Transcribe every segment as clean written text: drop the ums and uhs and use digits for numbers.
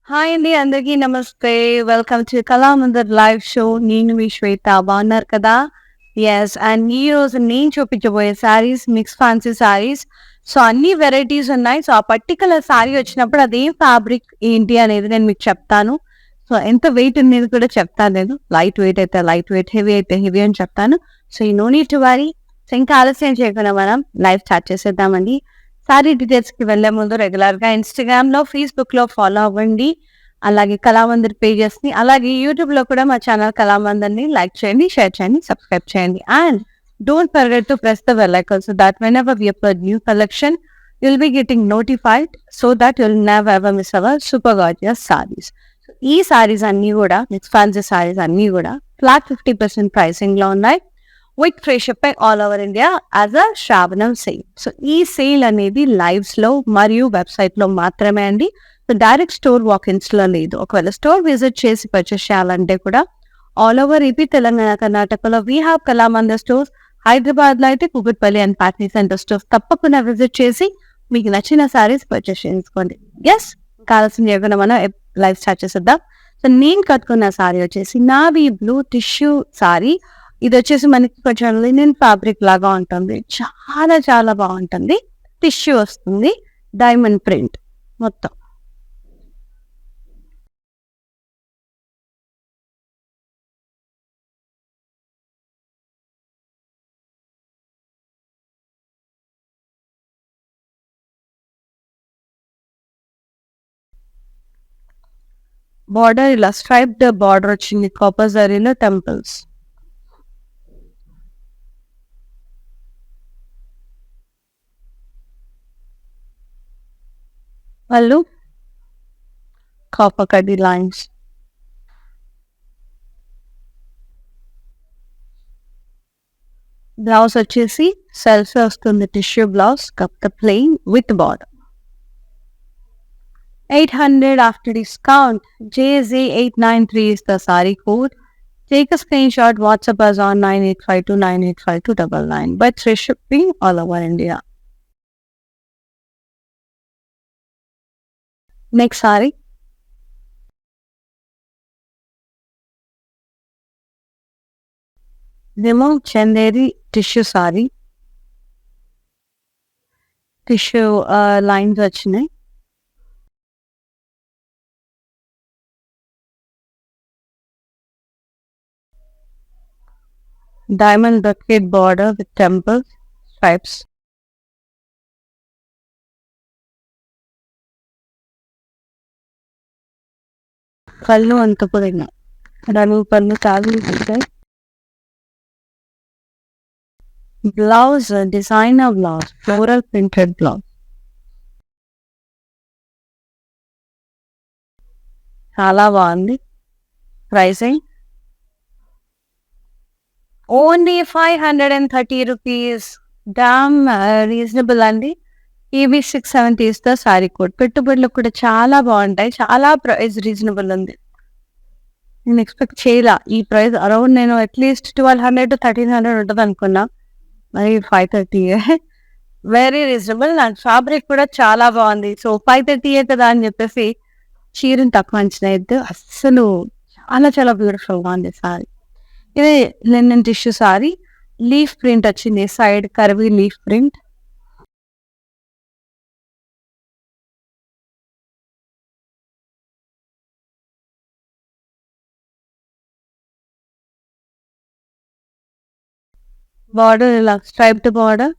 Hi అండి. అందరికీ నమస్తే. Welcome to Kalamandir live show. నేను మీ శ్వేత. బాగున్నారు కదా? యెస్. అండ్ ఈరోజు నేను చూపించబోయే sarees mix fancy sarees. So, అన్ని వెరైటీస్ ఉన్నాయి. సో, ఆ పర్టిక్యులర్ శారీ వచ్చినప్పుడు అదేం ఫ్యాబ్రిక్ ఏంటి అనేది నేను మీకు చెప్తాను. సో, ఎంత వెయిట్ అనేది కూడా చెప్తాను నేను. లైట్ వెయిట్ అయితే లైట్ వెయిట్, హెవీ అయితే హెవీ అని చెప్తాను. So, you know need to worry. So, ఇంకా ఆలస్యం చేయకుండా మనం లైవ్ స్టార్ట్ చేసేద్దామండి. సారీ డీటెయిల్స్‌కి వెళ్ళే ముందు రెగ్యులర్‌గా ఇన్‌స్టాగ్రామ్‌లో, ఫేస్‌బుక్‌లో ఫాలో అవ్వండి. అలాగే కళామందిర్ పేజెస్‌ని, అలాగే యూట్యూబ్‌లో కూడా మా ఛానల్ కళామందిర్‌ని లైక్ చేయండి, షేర్ చేయండి, సబ్స్క్రైబ్ చేయండి. And don't forget to press the bell icon so that whenever we upload new collection you'll be getting notified so that you'll never ever miss our super gorgeous sarees. ఈ సారీస్ అన్నీ కూడా mix fancy saris అన్నీ కూడా flat 50% ప్రైసింగ్‌లో ఉన్నాయి. With free shipping all over India as a శ్రావణం sale. So ఈ sale అనేది లైవ్స్‌లో మరియు వెబ్‌సైట్‌లో మాత్రమే అండి. సో డైరెక్ట్ స్టోర్ వాకిన్స్‌లో లేదు. ఒకవేళ స్టోర్ విజిట్ చేసి పర్చేస్ చేయాలంటే కూడా ఆల్ ఓవర్ ఏపీ, తెలంగాణ, కర్ణాటకలో వీ హావ్ కళామందిర్ స్టోర్స్. హైదరాబాద్‌లో అయితే Kukatpally and Patny centre stores తప్పకుండా విజిట్ చేసి మీకు నచ్చిన సారీస్ పర్చేస్ చేసుకోండి. యెస్. ఇంకా ఆలస్యం చేయకుండా మనం లైవ్ స్టార్ట్ చేసేద్దాం. సో నేను కట్టుకున్న సారీ వచ్చేసి నావీ బ్లూ టిష్యూ సారీ. ఇది వచ్చేసి మనకి కొంచెం లినెన్ ఫ్యాబ్రిక్ లాగా ఉంటుంది. చాలా చాలా బాగుంటుంది. టిష్యూ వస్తుంది. డైమండ్ ప్రింట్ మొత్తం. బార్డర్ ఇలా స్ట్రైప్డ్ బార్డర్ వచ్చింది. కాపర్ జరీలో టెంపుల్స్. వాళ్ళు కాపర్ కడ్డీ లైన్స్. బ్లౌజ్ వచ్చేసి సెల్ఫ్ వస్తుంది. టిష్యూ బ్లౌజ్ కాకపోతే plain with border. 800 after discount. JZ893 is the saree code. Take a screenshot, WhatsApp us on 9852985299. But free shipping all over India. Next saree. Remove Chanderi tissue saree. Tissue lines వచ్చినాయి. Diamond brocade border with temple stripes. పళ్ళు అంత పొడిగా running పళ్ళు చాలా ఉంటాయి. Blouse designer blouse, floral printed blouse. చాలా బాగుంది. Pricing only 530 rupees. Damn reasonable అండి. ఈవీ 670 ఇస్తా సారీ కోడ్. పెట్టుబడులు కూడా చాలా బాగుంటాయి. చాలా ప్రైస్ రీజనబుల్ ఉంది. నేను ఎక్స్పెక్ట్ చేయలా ఈ ప్రైస్. అరౌండ్ నేను అట్లీస్ట్ 1200 to 1300 ఉంటుంది అనుకున్నా. మరి 530 వెరీ రీజనబుల్. అండ్ ఫ్యాబ్రిక్ కూడా చాలా బాగుంది. సో 530 కదా అని చెప్పేసి చీరని తక్కువ అంచనా వేయద్దు. అస్సలు చాలా చాలా బ్యూటిఫుల్ గా ఉంది సారీ. ఇది linen tissue saree. Leaf print వచ్చింది. Side curvy leaf print. Border ఇలా స్ట్రైప్డ్ బార్డర్.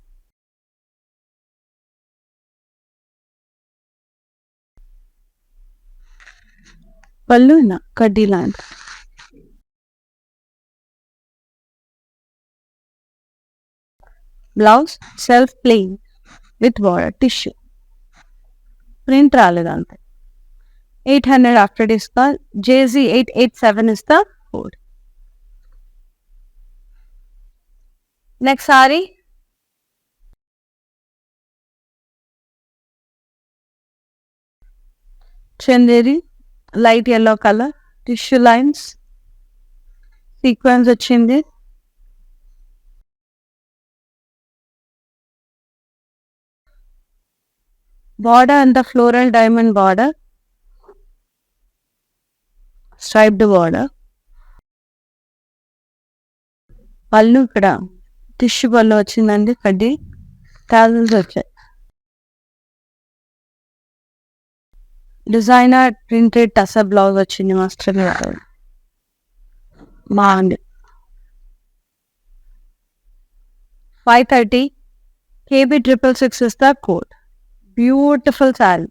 పళ్ళు ఇలా కడ్డీ లాంటి. Blouse self plain with border tissue. Print రాలేదు అంతే. 800 after discount. JZ887 is the code. Next saree. Chanderi light yellow color. Tissue lines. Sequence వచ్చింది. Border and the floral diamond border. Striped border. పళ్ళు ఇక్కడ tissue పళ్ళు వచ్చిందండి, కడ్డీ tassels వచ్చాయి. Designer printed tussar blouse వచ్చింది, మస్టర్డ్ బాగుంది. 530 KB 666 is the code. Beautiful sari,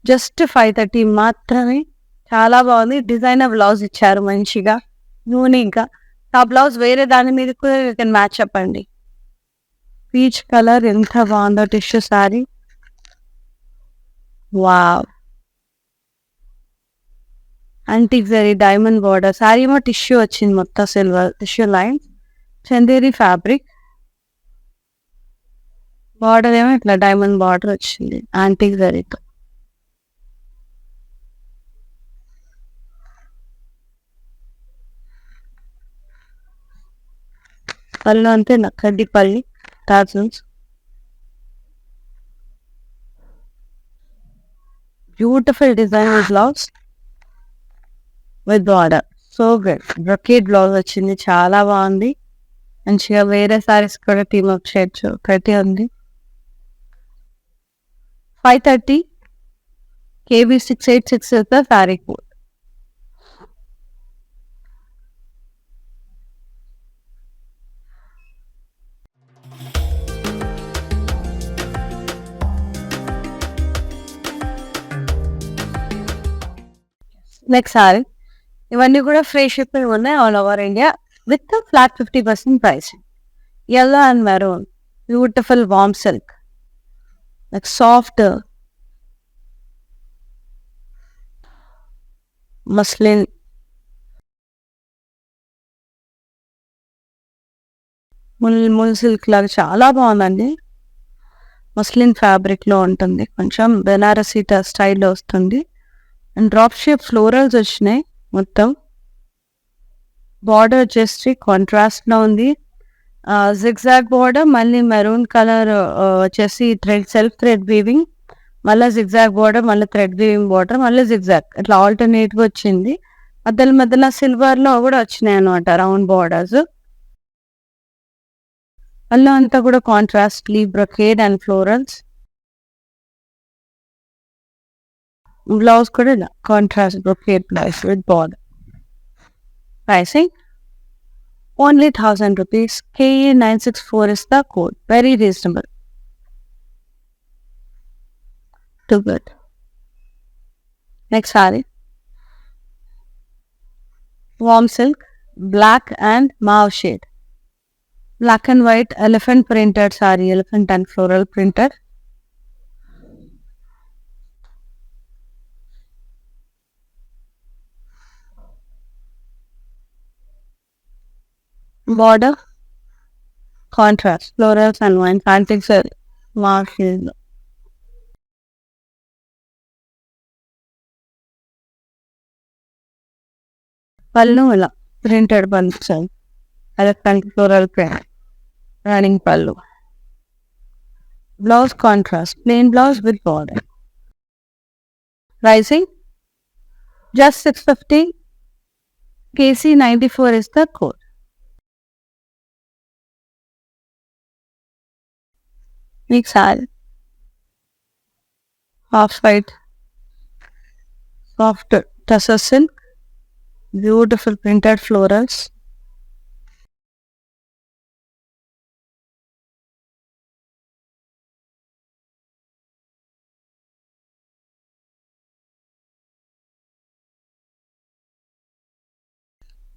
just 530 మాత్రమే. చాలా బాగుంది. డిజైనర్ బ్లౌజ్ ఇచ్చారు మంచిగా యూనిక్గా. ఆ బ్లౌజ్ వేరే దాని మీద కూడా యూ కెన్ మ్యాచ్ అప్ అండి. పీచ్ కలర్ ఎంత బాగుందో tissue sari. Wow, antique zari diamond border. Sari ఏమో టిష్యూ వచ్చింది, మొత్తం silver tissue line. Chanderi fabric. Border ఏమో ఇట్లా డైమండ్ బార్డర్ వచ్చింది యాంటిక్ జరీతో. పళ్ళు అంతే కడ్డీ పల్లి tassels. Beautiful designer blouse with border. So good. Brocade blouse వచ్చింది, చాలా బాగుంది. మంచిగా వేరే సారీస్ కూడా టీమ్ అప్ చేయొచ్చు, ప్రతి ఉంది. 530 KB 686 is the sari code. Next sorry, ఇవన్నీ కూడా ఫ్రీ షిప్పింగ్ ఉన్నాయి all over India with flat 50% price. yellow and maroon, beautiful warm silk, like soft muslin. Mul silk లాగా చాలా బాగుందండి. మస్లిన్ ఫ్యాబ్రిక్ లో ఉంటుంది, కొంచెం బెనారసీ స్టైల్లో వస్తుంది. అండ్ డ్రాప్ షేప్ ఫ్లోరల్స్ వచ్చినాయి మొత్తం. బార్డర్ వచ్చేసి కాంట్రాస్ట్ లో ఉంది, జిగ్జాగ్ బార్డర్. మళ్ళీ మెరూన్ కలర్ వచ్చేసి థ్రెడ్, సెల్ఫ్ థ్రెడ్ వీవింగ్. మళ్ళీ జిగ్జాగ్ బార్డర్, మళ్ళీ థ్రెడ్ వీవింగ్ బార్డర్, మళ్ళీ జిగ్జాగ్, ఇట్లా ఆల్టర్నేట్ గా వచ్చింది. మధ్యలో మధ్యలో సిల్వర్ లో కూడా వచ్చినాయి అనమాట రౌండ్ బార్డర్స్. మళ్ళీ అంతా కూడా contrast brocade and florals. Blouse కూడా contrast brocade blouse with border. Pricing only 1000 rupees. KA 964 is the code. Very reasonable. Too good. Next saree, warm silk, black and mauve shade. Black and white elephant printed saree, elephant and floral printed. Border contrast, florals and wine, antique saree, mauve shade. పళ్ళు ఇలా printed పళ్ళు, electronic floral print running పళ్ళు. Blouse contrast, plain blouse with border. Pricing just 650. KC 94 is the code. Next saree, half white, soft tussar silk, beautiful printed florals.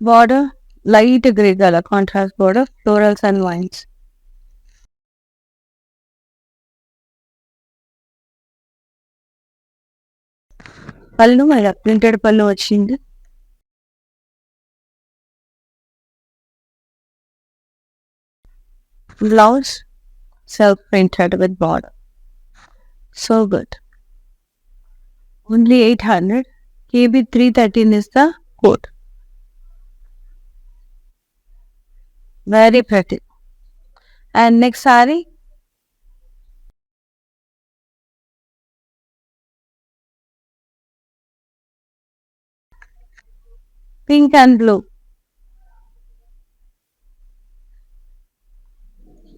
Border light grey color, contrast border, florals and vines. పళ్ళు ఇలా printed పళ్ళు వచ్చింది. Blouse self printed with border. So good. Only 800. KB 313 is the code. Very pretty. And next saree, pink and blue.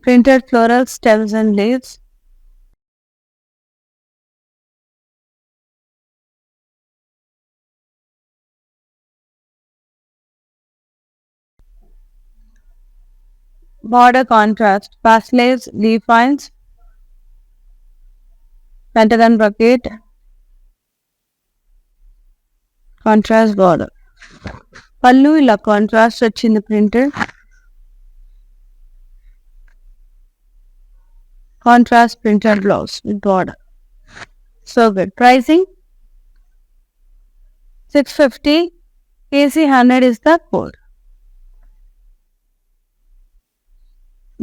Printed floral stems and leaves. Border contrast, pastels, leaf lines, pentagon brocade, contrast border. పళ్ళు ఇలా contrast వచ్చింది printed. Contrast printed blouse with border. So good. Pricing 650. KC 100 is the code.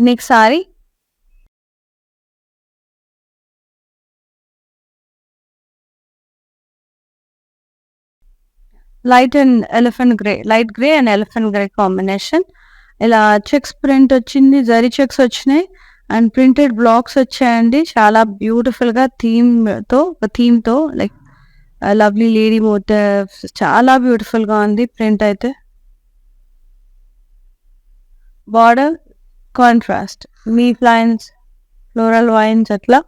Next saree. Light grey and elephant grey combination. ఇలా checks print వచ్చింది, zari checks వచ్చినాయి and printed blocks వచ్చాయండి. చాలా బ్యూటిఫుల్గా థీమ్తో like lovely lady motifs, చాలా బ్యూటిఫుల్గా ఉంది print అయితే. Border contrast, leaf lines, floral wines అట్లా.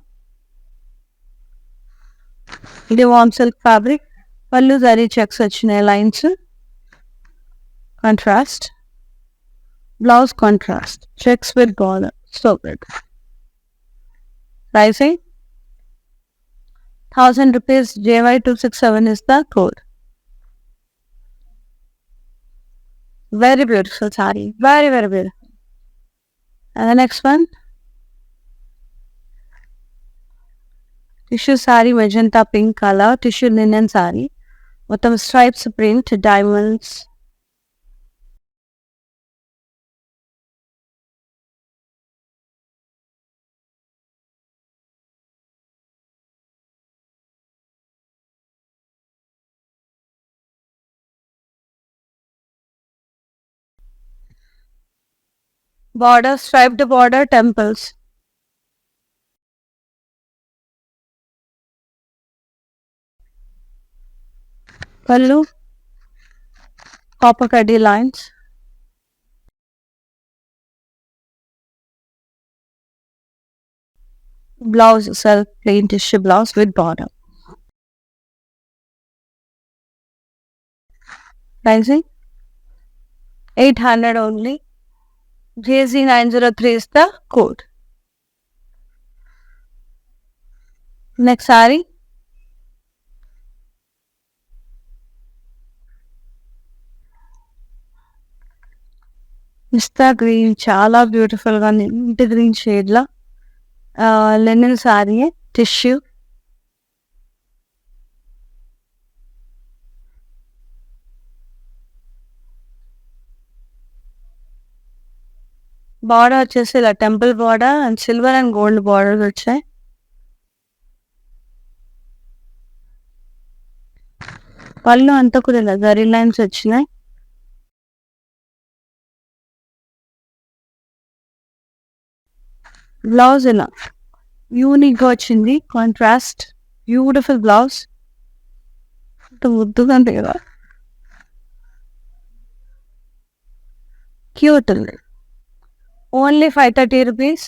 ఇది వామ్ సిల్క్ ఫ్యాబ్రిక్. పళ్ళు జరీ చెక్స్ వచ్చినాయి, lines contrast. Blouse contrast, checks with border. So good. Pricing 1000 rupees. JY267 is the code. Very beautiful saree. Very, very beautiful. And the next one, tissue saree, magenta pink color, tissue linen saree. With stripes print, diamonds. Border, striped border, temples. Pallu, copper caddy lines. Blouse self plain tissue blouse with border. Pricing 800 only. JZ903 is the code. Next saree. Mista green, చాలా beautiful గా ఇంటి green shade లా Lenin sorry, tissue. Border వచ్చేసి ఇలా temple border and silver and gold borders వచ్చాయి. పళ్ళు అంతా కూడా ఇలా జరీ లైన్స్ వచ్చినాయి. బ్లౌజ్ ఇలా యూనిక్ గా వచ్చింది, కాంట్రాస్ట్ బ్యూటిఫుల్ బ్లౌజ్. ముద్దుగా అంతే కదా, క్యూట్ ఉంది. Only 530 rupees.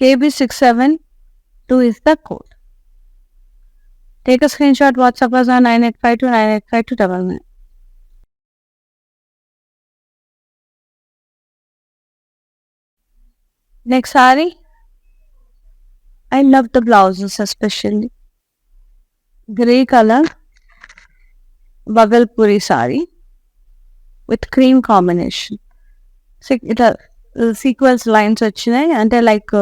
KB672 is the code. Take a screenshot, WhatsApp us on 9852985299. Next saree. I love the blouses especially. Grey color Bhagalpuri saree with cream combination. ఇట్లా sequence lines వచ్చినాయి, అంటే like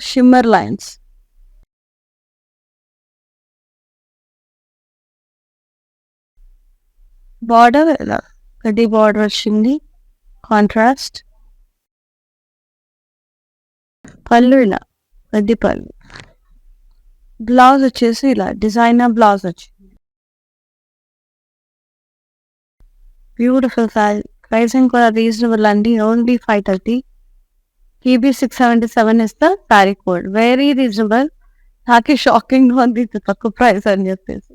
shimmer lines. Border ఇలా గడ్డి border వచ్చింది, contrast. పళ్ళు ఇలా గడ్డి పళ్ళు. బ్లౌజ్ వచ్చేసి ఇలా డిజైనర్ బ్లౌజ్ వచ్చింది. Beautiful sorry. ప్రైసింగ్ కూడా రీజనబుల్ అండి, only 530. KB677 is the saree code. Very reasonable. నాకే షాకింగ్ ఉంది తక్కువ ప్రైస్ అని చెప్పేసి.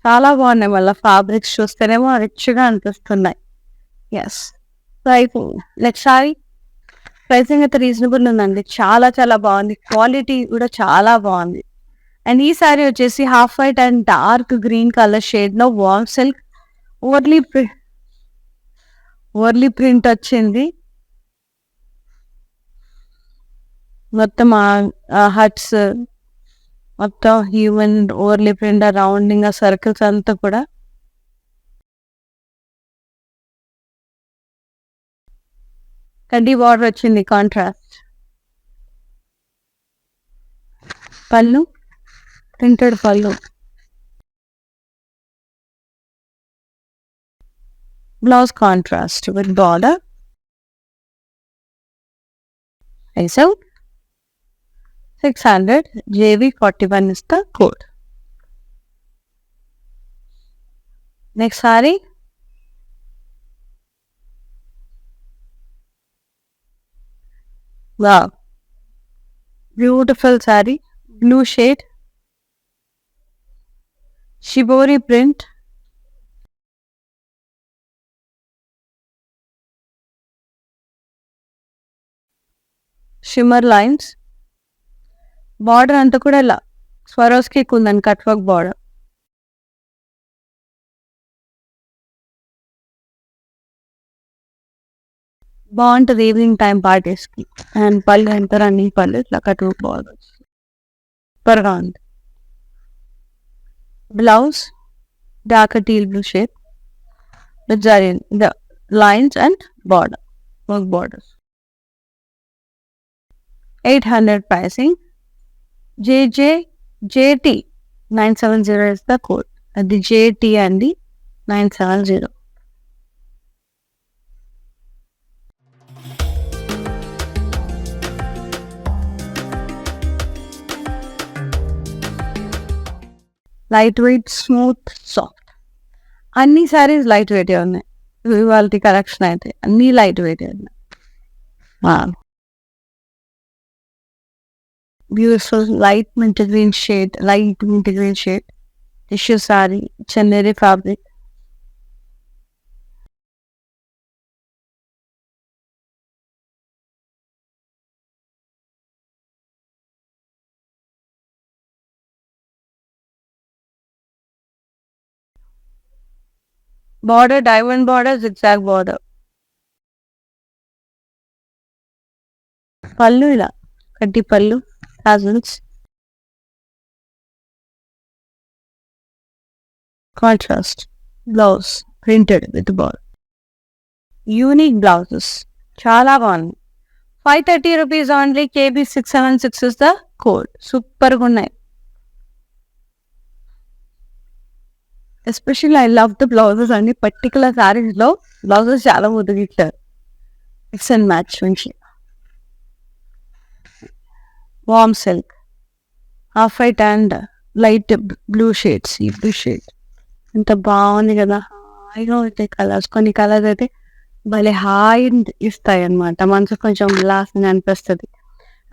చాలా బాగున్నాయి. మళ్ళీ ఫ్యాబ్రిక్స్ చూస్తేనేమో రిచ్గా అనిపిస్తున్నాయి. Yes. Price next sari pricing అయితే రీజనబుల్ ఉందండి. చాలా చాలా బాగుంది. క్వాలిటీ కూడా చాలా బాగుంది. అండ్ ఈ సారీ వచ్చేసి half white and dark green colour shade లో warm silk overlay overlay print వచ్చింది. మొత్తం హట్స్ మొత్తం human overlay print rounding circles అంతా కూడా కడ్డీ బార్డర్ వచ్చింది. కాంట్రాస్ట్ పళ్ళు ప్రింటెడ్ పళ్ళు, బ్లౌజ్ కాంట్రాస్ట్ విత్ బార్డర్. ఐసో 600 JV41 is the code. Next saree. Wow. Beautiful saree. Blue shade. Shibori print. Shimmer lines. Border అంతా కూడా ఇలా స్వరోస్కి ఉందని కట్ వర్క్ బార్డర్. బాగుంటుంది ఈవినింగ్ టైం పార్టీస్కి. అండ్ పళ్ళు ఎంత రన్నింగ్ పళ్ళు ఇట్లా కట్ వర్క్ బార్డర్ సూపర్గా ఉంది. Blouse dark teal blue shade with the lines and border work borders. 800 pricing. JT 970 is the code. The JT and the 970. Lightweight, smooth, soft. అన్ని saris light weight ఉన్నాయి. ఇవాళ collection అయితే అన్ని light weight ఉన్నాయి. Beautiful light mint green shade tissue sorry, Chanderi fabric. Border diamond border, zigzag border. పళ్ళు ఇలా కడ్డీ పళ్ళు, tassels. Contrast blouse printed with border. Unique blouses చాలా బాగుంది. 530 rupees only. KB676 is the code. సూపర్గా ఉన్నాయి. Especially I love the blouses అండి. Particular శారీస్లో బ్లౌజెస్ చాలా ముదిగిట్టారు. మిక్స్ అండ్ మ్యాచ్ నుంచి. Warm silk, half white and light blue shades. ఈ బ్లూ షేడ్ ఎంత బాగుంది కదా. హాయిగా ఉంటాయి కలర్స్. కొన్ని కలర్స్ అయితే భలే హాయి ఇస్తాయి అనమాట. మనసు కొంచెం ఉల్లాసంగా అనిపిస్తుంది.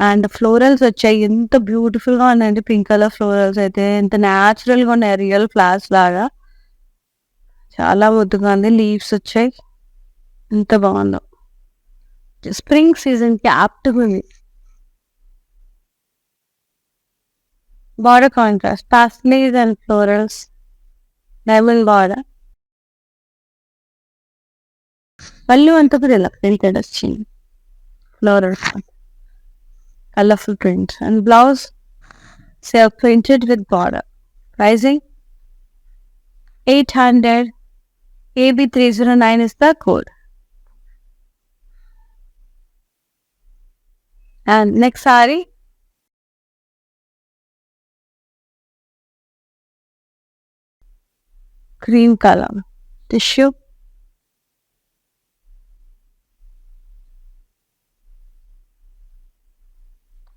అండ్ ఫ్లోరల్స్ వచ్చాయి. ఎంత బ్యూటిఫుల్గా ఉన్నాయండి. పింక్ కలర్ ఫ్లోరల్స్ అయితే ఎంత న్యాచురల్గా ఉన్నాయి. రియల్ ఫ్లవర్స్ లాగా చాలా ముద్దుగా ఉంది. లీవ్స్ వచ్చాయి. ఎంత బాగుందో. స్ప్రింగ్ సీజన్కి యాప్ట్గా ఉంది. Border contrast pastels and florals, diamond border. పళ్ళు అంతా కూడా ఇలా ప్రింటెడ్ వచ్చింది. Florals colourful prints. And blouse self printed with border. Pricing 800. KB309 is the code. And next saree. Cream color. Tissue.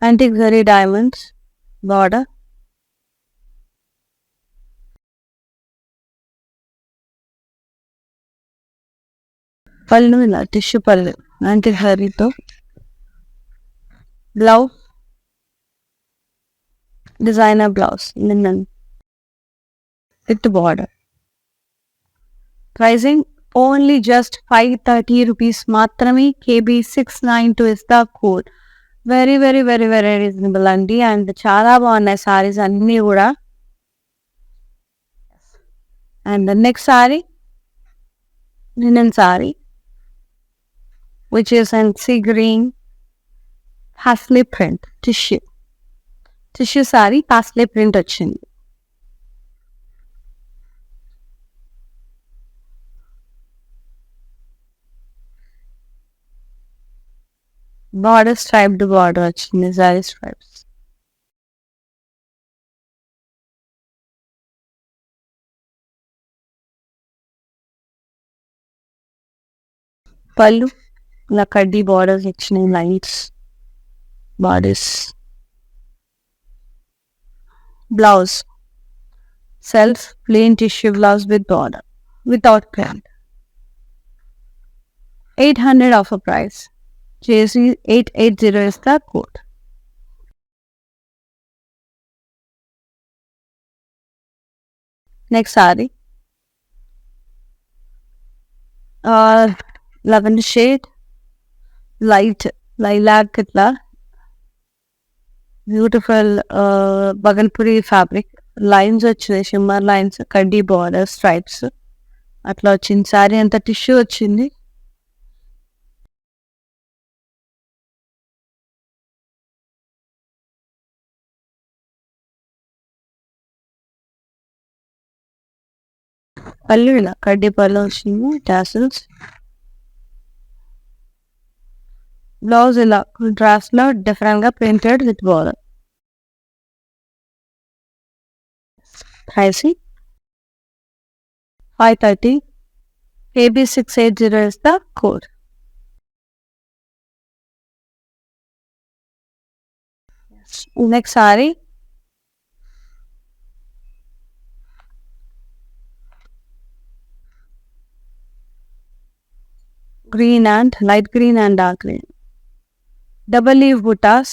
Antique zari diamonds. Border. పళ్ళు ఇలా tissue పళ్ళు అంటే హరీతో. Blouse designer blouse linen. with the border. Pricing only just 530 rupees మాత్రమే. KB692 is the code. Very very very very reasonable అండి. And చాలా బాగున్నాయి సారీస్ అన్నీ కూడా. And next sorry linen saree which is in sea green parsley print tissue saree parsley print వచ్చింది. Border striped border వచ్చింది, sorry stripes. పళ్ళు ఇలా కడ్డీ బార్డర్స్ ఇచ్చినాయి, lines borders. Blouse self plain tissue blouse with border without print. 800 offer price. JC 880 is the code. Next saree, lavender shade, light lilac itla beautiful baganpuri fabric, lines వచ్చాయి, shimmer lines, kaddi border stripes అట్లా వచ్చింది. Sorry అంతా tissue వచ్చింది. పళ్ళు ఇలా కడ్డీ పళ్ళు వచ్చింది, టాసిల్స్. బ్లౌజ్ ఇలా డ్రాస్ లో డిఫరెంట్ గా printed with border. Price 530. KB680 is the code. Next saree, green and light green and dark green, double leaf buttas,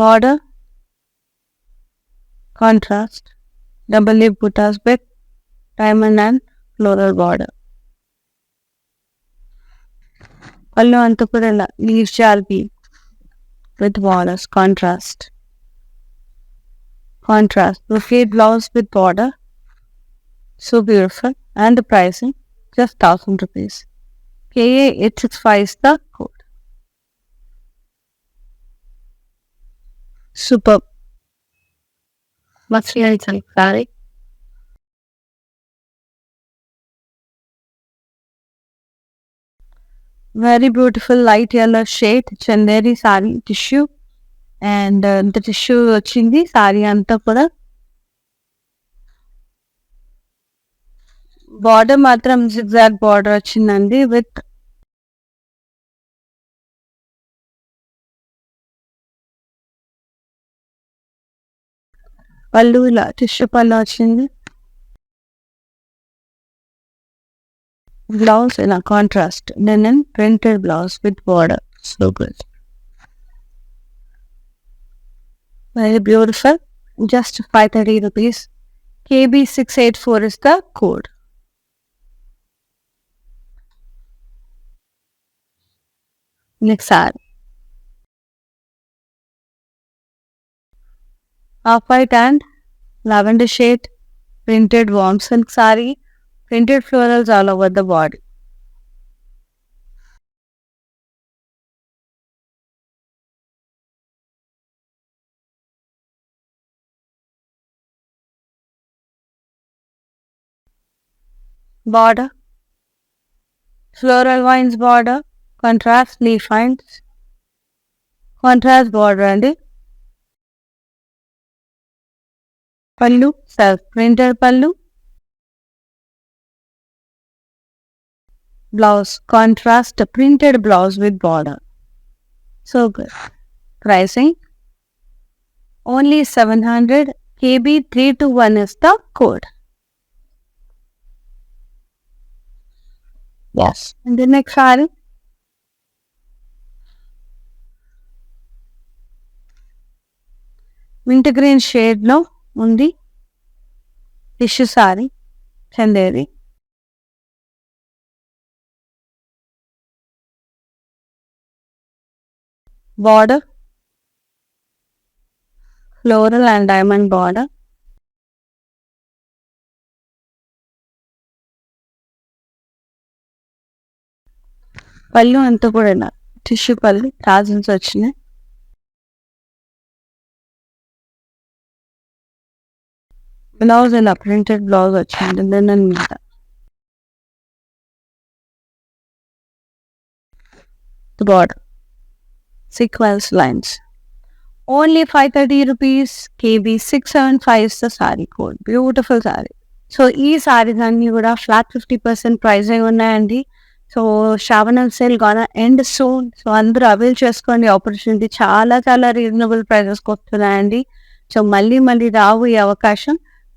border contrast, double leaf buttas with diamond and floral border. పళ్ళు అంతా కూడా ఇలా leaves జాల్పి with borders, contrast brocade blouse with border, so beautiful. And the pricing just 1000 rupees. KA865 is the code. Superb. What's your saree? Very beautiful light yellow shade, chanderi saree tissue, and the tissue వచ్చింది saree అంతా కూడా. Border మాత్రం zigzag border వచ్చిందండి with పళ్ళు ఇలా tissue పళ్ళు వచ్చింది. Blouse in a contrast, linen printed blouse with border, so good. Very beautiful, just 530 rupees. KB684 is the code. Next saree, off-white and lavender shade printed warm silk saree, printed florals all over the body. Border, floral vines border, contrast leaf vines, contrast border andi. Pallu self printed pallu. Blouse contrast printed blouse with border, so good. Pricing only 700. KB321 is the code. Yes. And next sari mint green shade లో ఉంది. Tissue sorry Chanderi. Border floral and diamond border. పళ్ళు అంతా కూడా tissue పళ్ళు tassels వచ్చినాయి. Blouse ఇలా printed blouse వచ్చింది then అనమాట. Border sequence lines. Only 530 rupees. KB 675 the sari code. Beautiful sari. So ఈ సారీస్ అన్ని కూడా ఫ్లాట్ 50% ప్రైజింగ్ ఉన్నాయండి. సో శ్రావణ సేల్ గాన ఎండ్ సూన్. సో అందరూ అవైల్ చేసుకోండి ఆపర్చునిటీ. చాలా చాలా రీజనబుల్ ప్రైజెస్కి వస్తున్నాయండి. సో మళ్ళీ మళ్ళీ రావు ఈ అవకాశం.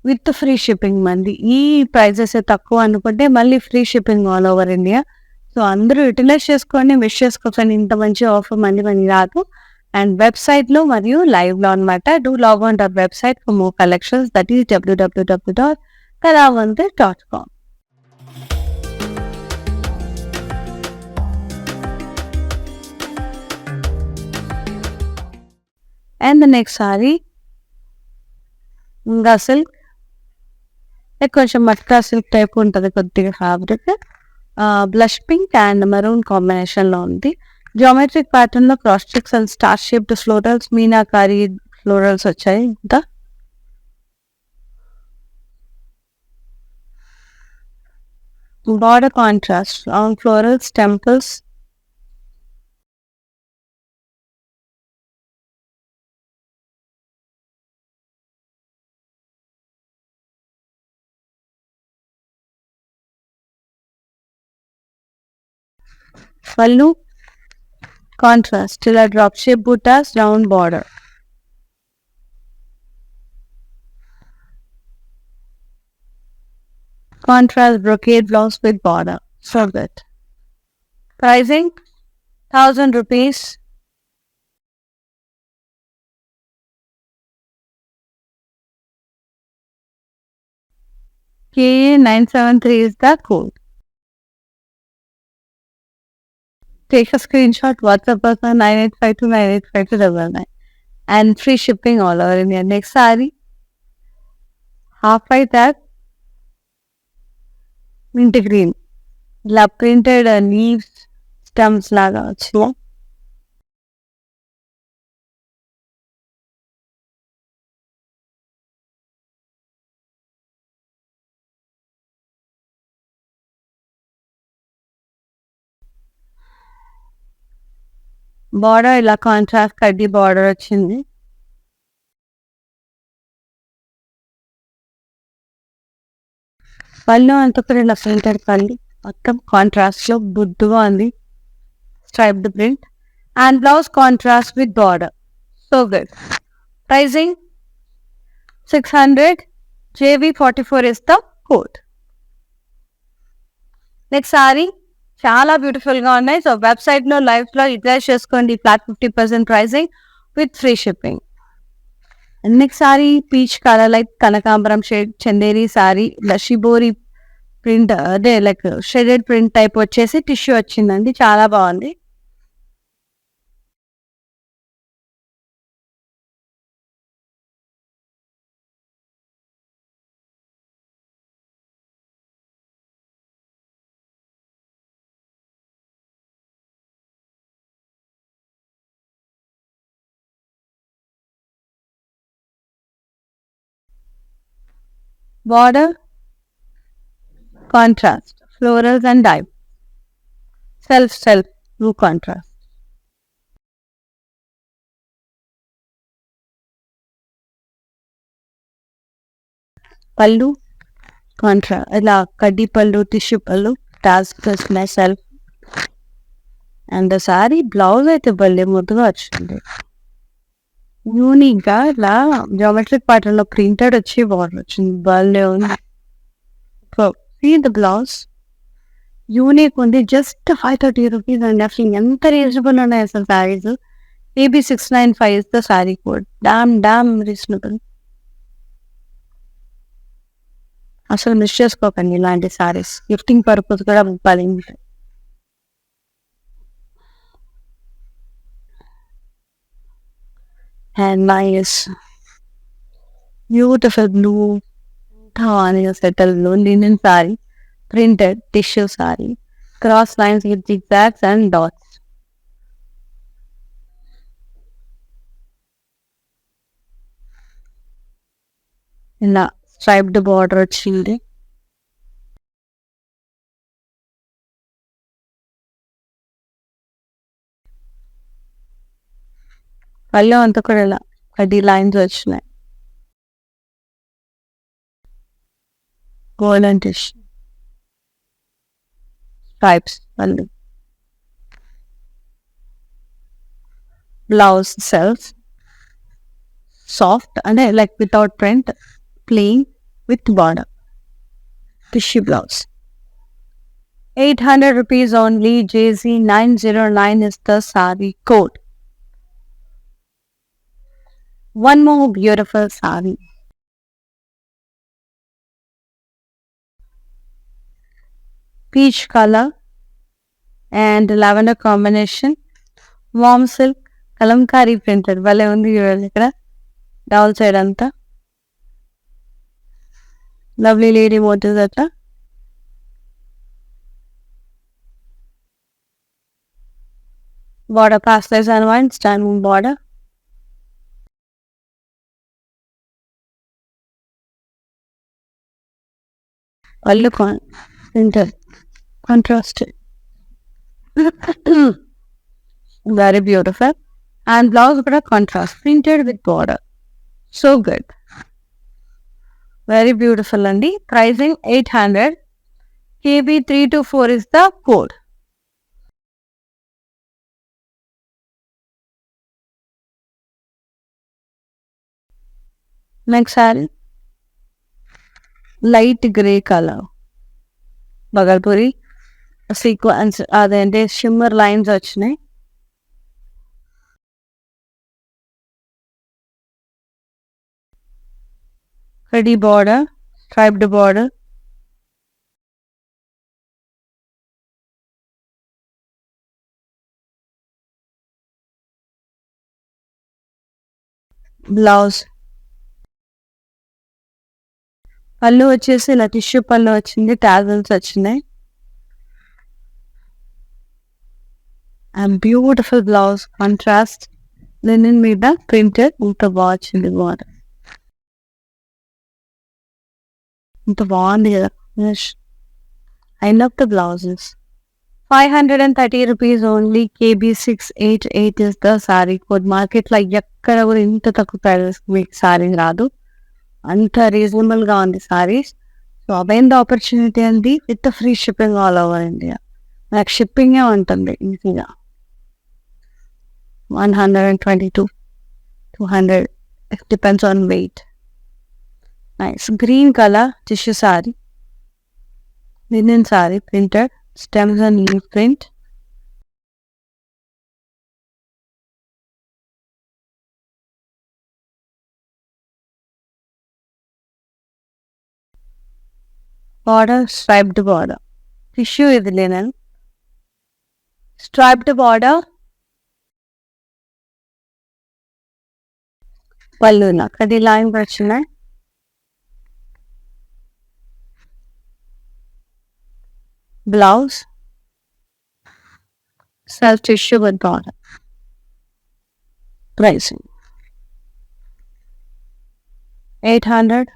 విత్ ఫ్రీ షిప్పింగ్ మంది. ఈ ప్రైజెస్ తక్కువ అనుకుంటే మళ్ళీ free shipping all over India. So అందరూ యూటిలైజ్ చేసుకోండి, విష్ చేసుకోకండి. ఇంత మంచి ఆఫర్ మళ్ళీ మళ్ళీ రాదు. అండ్ వెబ్సైట్లో మరియు లైవ్లో అనమాట. Do log on our website for more collections. That is www.kalamandir.com. And the next saree ఇంకా సిల్క్, కొంచెం మట్కా సిల్క్ టైప్ ఉంటుంది కొద్దిగా fabric. Blush pink and maroon కాంబినేషన్లో ఉంది. జియోమెట్రిక్ ప్యాటర్న్ లో cross checks and star shaped florals, Meenakari florals వచ్చాయి. ఇంకా border contrast on florals, temples. పళ్ళు కాంట్రాస్ట్ ఇలా drop shape butas, round border. Contrast brocade blouse with border. So good. Pricing 1000 rupees. KA973 is the code. Take a screenshot, WhatsApp us on 9852985299 and free shipping all over India. Next saree, half white that mint green. ఇలా printed leaves stems లాగా వచ్చిన border ఇలా contrast కడ్డీ border వచ్చింది. పళ్ళు అంతా కూడా ఇలా ప్రింటెడ్ పళ్ళు మొత్తం కాంట్రాస్ట్ లో బుద్దుగా ఉంది, striped print. And blouse contrast with border. So good. Pricing 600. JV44 is the code. Next saree చాలా బ్యూటిఫుల్ గా ఉన్నాయి. సో వెబ్సైట్ లో లైవ్ లో యూటిలైజ్ చేసుకోండి. Flat 50% pricing with free shipping. Next saree peach colour like కనకాంబరం shade Chanderi saree, shibori print అదే like shaded print type వచ్చేసి tissue వచ్చిందండి. చాలా బాగుంది. Border contrast, florals and dye. Self blue contrast. Pallu contrast, ఇలా కడ్డీ పళ్ళు, టిష్యూ పళ్ళు, task self. And sari blouse అయితే భలే ముద్దుగా వచ్చింది. యూనిక్ గా ఇలా జియోమెట్రిక్ ప్యాటర్న్ లో ప్రింటెడ్ వచ్చి బార్డర్ వచ్చింది. భలే ఉంది. సీ ద బ్లౌజ్ యూనిక్ ఉంది. జస్ట్ 530 రూపీస్ అండి. అసలు ఎంత రీజనబుల్ ఉన్నాయి అసలు saris. AB695 is the sari code. Damn reasonable. అసలు మిస్ చేసుకోకండి ఇలాంటి శారీస్. గిఫ్టింగ్ పర్పస్ కూడా భలే ఉంటాయి. And nice beautiful blue subtle blue linen sari, printed tissue sari, cross lines with zigzags and dots. ఇలా స్ట్రైప్డ్ బార్డర్ వచ్చింది. పళ్ళు అంతా కూడా ఇలా 10 లైన్స్ వచ్చినాయి. గోల్డెన్ టిష్ స్ట్రైప్స్ పళ్ళు. బ్లౌజ్ సెల్ఫ్ సాఫ్ట్ అంటే like without print, plain with border. Tissue blouse. 800 rupees only. JZ909 is the saree code. One more beautiful saree. Peach color and lavender combination. Warm silk, kalamkari printed. Vale undi ikkada double side anta. Lovely lady motifs atla. Border pastel and one standing border. Pallu printed, contrasted. Very beautiful. And blouse కూడా contrast, printed with border. So good. Very beautiful అండి. Pricing 800. KB324 is the code. Next saree. Light grey color. Bagalpuri sequence అదేంటి shimmer lines వచ్చినాయి. Ready border, striped border. Blouse. పళ్ళు వచ్చేసి ఇలా tissue పళ్ళు వచ్చింది, tassels వచ్చినాయి. And beautiful blouse contrast linen మీద ప్రింటెడ్. ఇంత బాగా వచ్చింది బార్డర్, ఇంత బాగుంది కదా. I love the blouses. 530 rupees only. KB688 is the saree code. మార్కెట్లో ఎక్కడ కూడా ఇంత తక్కువ ప్రైస్ మీకు సారీ రాదు. అంత రీజనబుల్గా ఉంది సారీస్. సో అబైంద ఆపర్చునిటీ అండి, with free shipping all over India. నాకు షిప్పింగే ఉంటుంది ఈజీగా. 122, 200, it depends on weight. Nice green color tissue saree, linen saree, printed stems and leaf print. Border striped border, tissue is linen, striped border. పళ్ళు అక్కడి line వచ్చినాయి. Blouse self tissue with border. Pricing 800.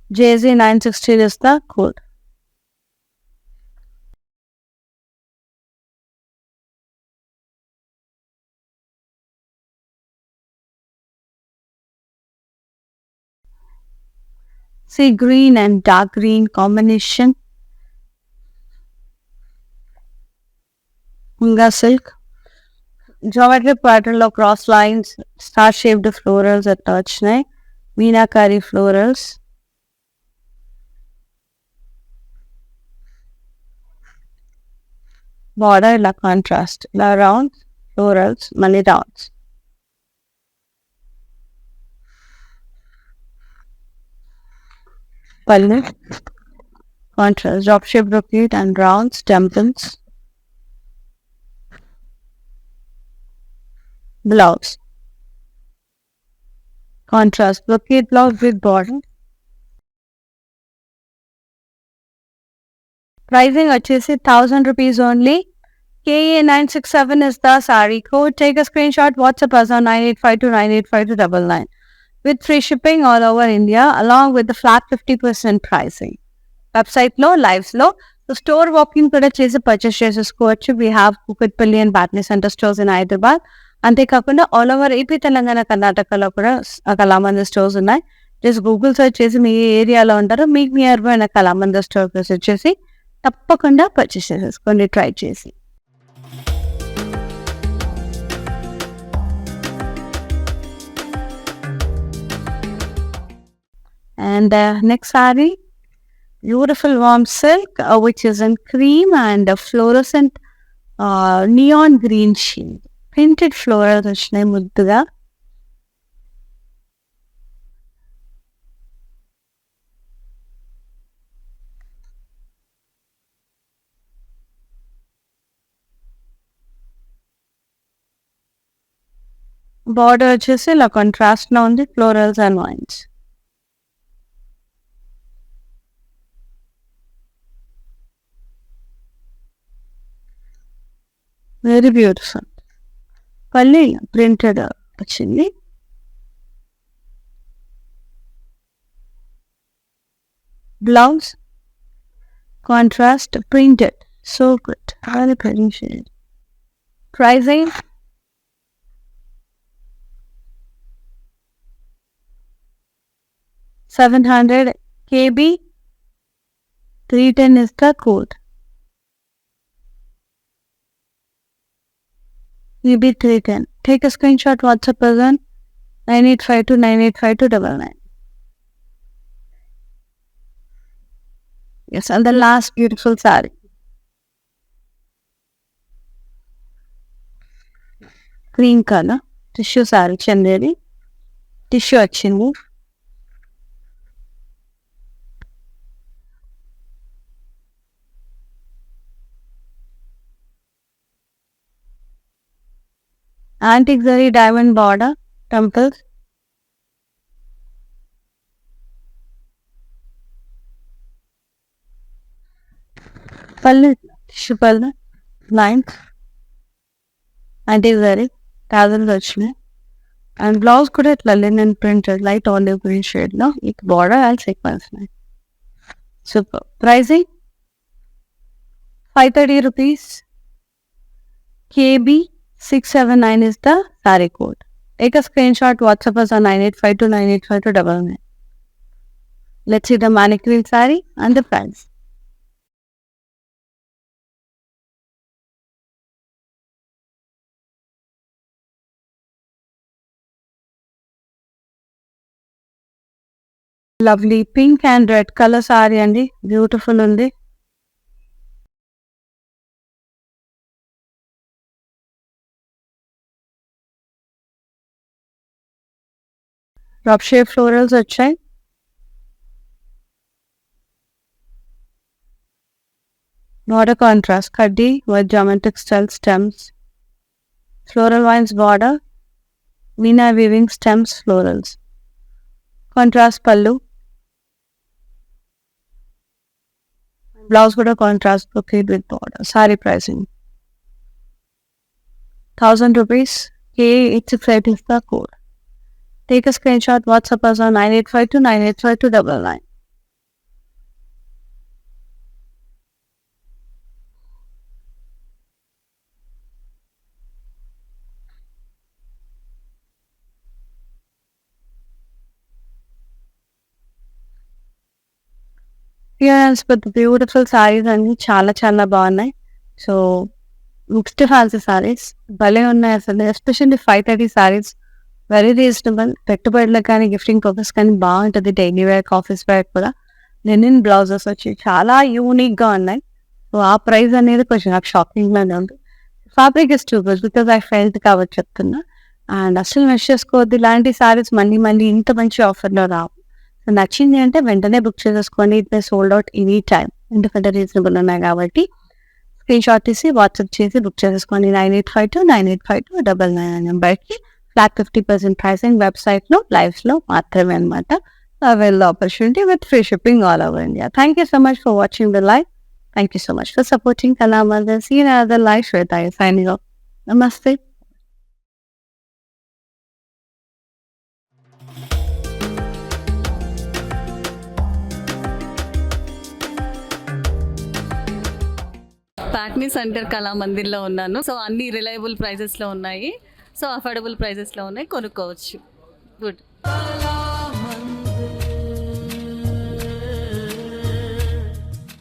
JZ916 is the code. See green and dark green combination. Munga silk. Geometric pattern లో cross lines, star shaped florals అట్లా వచ్చినాయి. Meenakari florals. Border ఇలా contrast, ఇలా rounds, florals, మళ్ళీ rounds. పళ్ళు contrast, drop shape brocade and rounds, temples. Blouse contrast brocade blouse with border. Pricing వచ్చేసి 1000 rupees only. KA967 is the saree code. Take a screenshot, WhatsApp us on 9852985299 with free shipping all over India along with the flat 50% pricing. వెబ్సైట్లో లైవ్స్లో store walking కూడా చేసి purchase చేసేసుకోవచ్చు. We have Kukatpally and Patny centre stores in Hyderabad. అంతేకాకుండా all over AP, Telangana, కర్ణాటకలో కూడా Kalamandir stores ఉన్నాయి. Just Google search చేసి మీ ఏరియాలో ఉంటారో మీకు nearby Kalamandir store visit చేసి తప్పకుండా పర్చేస్ చేసేసుకోండి ట్రై చేసి. And the next saree, beautiful warm silk, which is in cream and a fluorescent neon green shade. Printed florals వచ్చినాయి ముద్దుగా. బార్డర్ వచ్చేసి ఇలా కాంట్రాస్ట్ లో ఉంది, florals and wines. Very beautiful. పల్లి ప్రింటెడ్ వచ్చింది. Blouse contrast printed. So good, very pretty shade. Pricing 700 KB, 310 is the code. EB 310. Take a screenshot, WhatsApp person 9852985299. Yes, and the last beautiful saree. Green color tissue saree, chandeli tissue వచ్చింది. Antique zari diamond border, temples. Pallu tissue pallu, lines, antique zari tassels వచ్చినాయి. And blouse కూడా ఇట్లా linen printed light olive green shade లో with border and sequins. Super. Pricing 530 rupees. KB 679 is the saree code. Take a screenshot, WhatsApp us on 9852985299. Let's see the manicured saree and the price. Lovely pink and red colour sorry అండి, beautiful ఉంది. Rough shape florals వచ్చాయి. Border contrast, kaddi with geometric style stems, floral vines border, Veena weaving stems, florals. Contrast pallu, blouse kuda contrast brocade with border. Saree pricing 1000 rupees. K868 is the code. Take a screenshot, WhatsApp us on 9852985299. Yes, but the beautiful sarees అన్ని చాలా చాలా బాగున్నాయి. So mixed fancy saris భలే ఉన్నాయి అసలు. Especially 530 saris very reasonable. పెట్టుబడులకు కానీ gifting purpose కానీ బాగుంటుంది. డైలీ వేర్, ఆఫీస్ వేర్ కూడా. లెనిన్ బ్లౌజెస్ వచ్చి చాలా యూనిక్గా ఉన్నాయి. సో ఆ ప్రైస్ అనేది కొంచెం నాకు షాకింగ్‌గానే ఉంది. Fabric is too good because I felt కాబట్టి చెప్తున్నా. అండ్ అస్సలు మిస్ చేసుకోవద్దు. ఇలాంటి సారీస్ మళ్ళీ మళ్ళీ ఇంత మంచి ఆఫర్‌లో రావు. సో నచ్చింది అంటే వెంటనే బుక్ చేసేసుకోండి. It may sold out any time. ఎందుకంటే రీజనబుల్ ఉన్నాయి కాబట్టి స్క్రీన్‌షాట్ తీసి వాట్సాప్ చేసి బుక్ చేసేసుకోండి. 9852985299 నెంబర్‌కి ఫ్లాట్ 50% ప్రైసింగ్ వెబ్‌సైట్‌లో, లైవ్స్‌లో మాత్రమే అనమాట. Avail the opportunity with free shipping all over India. Thank you so much for watching the live. Thank you so much for supporting Kalamandir. See you in another live Shweta is signing off. Namaste. Patny centre కళామందిర్లో ఉన్నాను. So అన్ని reliable ప్రైజెస్లో ఉన్నాయి. So affordable ప్రైజెస్లో ఉన్నాయి, కొనుక్కోవచ్చు. Good.